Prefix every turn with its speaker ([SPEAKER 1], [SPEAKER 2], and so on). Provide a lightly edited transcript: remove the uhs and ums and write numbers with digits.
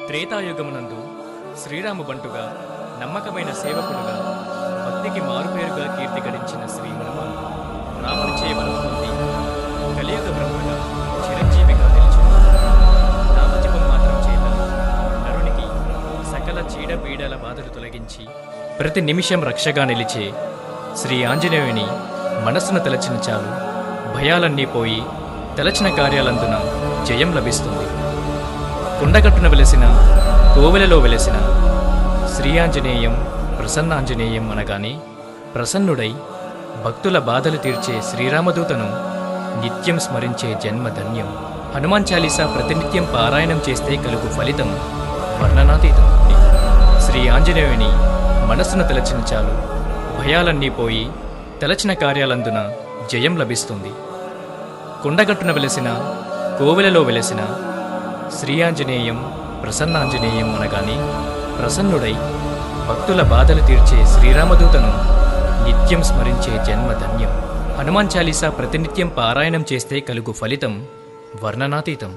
[SPEAKER 1] త్రేతాయుగమునందు శ్రీరామ బంటుగా నమ్మకమైన సేవకుడుగా భక్తికి మారుపేరుగా కీర్తి గడించిన శ్రీ హనుమాన్ రాముని చేయబలం పొంది కలియుగ బ్రహ్మగా చిరంజీవిగా నిలిచిన నామజపం మాత్రం చేత నరునికి సకల చీడపీడల బాధలు తొలగించి ప్రతి నిమిషం రక్షగా నిలిచే శ్రీ ఆంజనేయుని మనస్సును తలచిన చాలు భయాలన్నీ పోయి తలచిన కార్యాలందున జయం లభిస్తుంది. కొండగట్టున వెలసిన కోవెలలో వెలసిన శ్రీ ఆంజనేయం ప్రసన్నాంజనేయం అనగానే ప్రసన్నుడై భక్తుల బాధలు తీర్చే శ్రీరామదూతను నిత్యం స్మరించే జన్మ ధన్యం. హనుమాన్ చాలీసా ప్రతినిత్యం పారాయణం చేస్తే కలుగు ఫలితం వర్ణనాతీతం. శ్రీ ఆంజనేయుని మనస్సును తలచిన చాలు భయాలన్నీ పోయి తలచిన కార్యాలందున జయం లభిస్తుంది. కొండగట్టున వెలసిన కోవెలలో వెలసిన శ్రీ ఆంజనేయం ప్రసన్నాంజనేయం అనగానే ప్రసన్నుడై భక్తుల బాధలు తీర్చే శ్రీరామదూతను నిత్యం స్మరించే జన్మ ధన్యం. హనుమాన్ చాలీసా ప్రతినిత్యం పారాయణం చేస్తే కలుగు ఫలితం వర్ణనాతీతం.